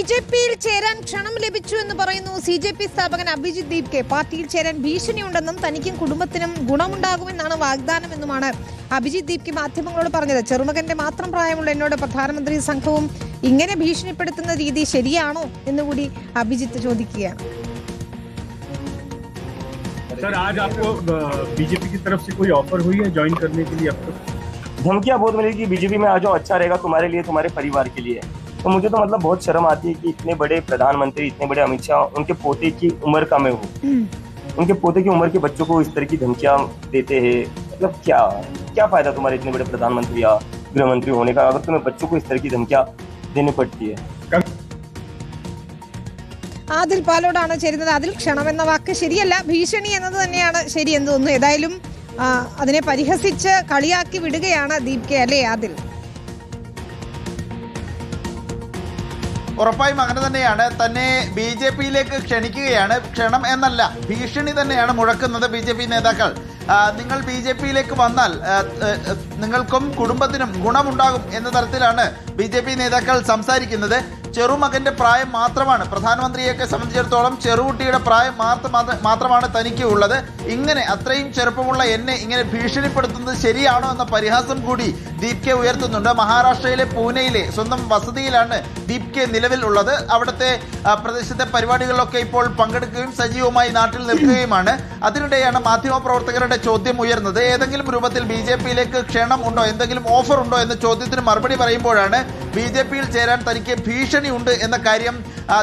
ബിജെപിയിൽ ചേരാൻ ക്ഷണം ലഭിച്ചു എന്ന് പറയുന്നു സിജെപി സ്ഥാപകൻ അഭിജിത്ത് ദീപ്കെ. പാർട്ടിയിൽ ചേരാൻ ഭീഷണിയുണ്ടെന്നും തനിക്കും കുടുംബത്തിനും ഗുണമുണ്ടാകുമെന്നാണ് വാഗ്ദാനമെന്നുമാണ് അഭിജിത്ത് ദീപ്കെ മാധ്യമങ്ങളോട് പറഞ്ഞത്. ചെറുമകന്റെ മാത്രം പ്രായമുള്ള എന്നോട് പ്രധാനമന്ത്രി സംഘവും ഇങ്ങനെ ഭീഷണിപ്പെടുത്തുന്ന രീതി ശരിയാണോ എന്നുകൂടി അഭിജിത്ത് ചോദിക്കുകയാണ്. सर आज आपको बीजेपी की तरफ से कोई ऑफर हुई है ज्वाइन करने के लिए? अब तक धमकियां बहुत मिली कि बीजेपी में आ जाओ, अच्छा रहेगा तुम्हारे लिए, तुम्हारे परिवार के लिए। तो मुझे तो मतलब बहुत शर्म आती है कि इतने बड़े प्रधानमंत्री, इतने बड़े अमित शाह, उनके पोते की उम्र का मैं हूँ, उनके पोते की उम्र के बच्चों को इस तरह की धमकियां देते हैं। मतलब क्या फायदा तुम्हारे इतने बड़े प्रधानमंत्री या गृह मंत्री होने का अगर तुम्हें बच्चों को इस तरह की धमकियां देनी पड़ती है। ആദിൽ പാലോടാണ് ചേരുന്നത്. അതിൽ ക്ഷണമെന്ന വാക്ക് ശരിയല്ല, ഭീഷണി എന്നത് തന്നെയാണ് ശരിയെന്ന് തോന്നുന്നു. ഏതായാലും അതിനെ പരിഹസിച്ച് കളിയാക്കി വിടുകയാണ് ദീപ്കെ, അല്ലേ ആദിൽ? ഉറപ്പായും അങ്ങനെ തന്നെയാണ്. തന്നെ ബി ജെ പിയിലേക്ക് ക്ഷണിക്കുകയാണ്. ക്ഷണം എന്നല്ല, ഭീഷണി തന്നെയാണ് മുഴക്കുന്നത് ബി ജെ പി നേതാക്കൾ. നിങ്ങൾ ബി ജെ പിയിലേക്ക് വന്നാൽ നിങ്ങൾക്കും കുടുംബത്തിനും ഗുണമുണ്ടാകും എന്ന തരത്തിലാണ് ബി ജെ പി നേതാക്കൾ സംസാരിക്കുന്നത്. ചെറുമകന്റെ പ്രായം മാത്രമാണ്, പ്രധാനമന്ത്രിയൊക്കെ സംബന്ധിച്ചിടത്തോളം ചെറുകുട്ടിയുടെ പ്രായം മാത്രമാണ് തനിക്ക് ഉള്ളത്. ഇങ്ങനെ അത്രയും ചെറുപ്പമുള്ള എന്നെ ഇങ്ങനെ ഭീഷണിപ്പെടുത്തുന്നത് ശരിയാണോ എന്ന പരിഹാസം കൂടി ദീപ്കെ ഉയർത്തുന്നുണ്ട്. മഹാരാഷ്ട്രയിലെ പൂനെയിലെ സ്വന്തം വസതിയിലാണ് ദീപ്കെ നിലവിൽ ഉള്ളത്. അവിടുത്തെ പ്രദേശത്തെ പരിപാടികളിലൊക്കെ ഇപ്പോൾ പങ്കെടുക്കുകയും സജീവമായി നാട്ടിൽ നിൽക്കുകയുമാണ്. അതിനിടെയാണ് മാധ്യമപ്രവർത്തകരുടെ ചോദ്യം ഉയർന്നത്. ഏതെങ്കിലും രൂപത്തിൽ ബി ജെ പിയിലേക്ക് ക്ഷണം ഉണ്ടോ, എന്തെങ്കിലും ഓഫർ ഉണ്ടോ എന്ന ചോദ്യത്തിന് മറുപടി പറയുമ്പോഴാണ് ബി ജെ പിയിൽ ചേരാൻ തനിക്ക് ഭീഷണി ഉണ്ട് എന്ന കാര്യം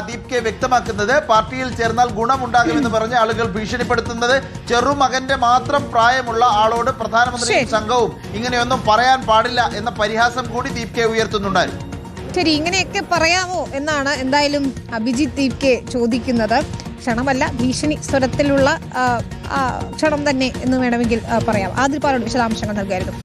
ദീപ്കെ വ്യക്തമാക്കുന്നത്. പാർട്ടിയിൽ ചേർന്നാൽ ഗുണമുണ്ടാകുമെന്ന് പറഞ്ഞ് ആളുകൾ ഭീഷണിപ്പെടുത്തുന്നത്. ചെറുമകന്റെ മാത്രം പ്രായമുള്ള ആളോട് പ്രധാനമന്ത്രി സംഘവും ഇങ്ങനെയൊന്നും പറയാൻ പാടില്ല എന്ന പരിഹാസം കൂടി ദീപ്കെ ഉയർത്തുന്നുണ്ടായിരുന്നു. ശരി, ഇങ്ങനെയൊക്കെ പറയാമോ എന്നാണ് എന്തായാലും അഭിജിത്ത് ദീപ്കെ ചോദിക്കുന്നത്. ക്ഷണമല്ല, ഭീഷണി സ്വരത്തിലുള്ള ക്ഷണം തന്നെ എന്ന് വേണമെങ്കിൽ പറയാം. ആദിൽ പാലോട് വിശദാംശങ്ങൾ നൽകുമായിരുന്നു.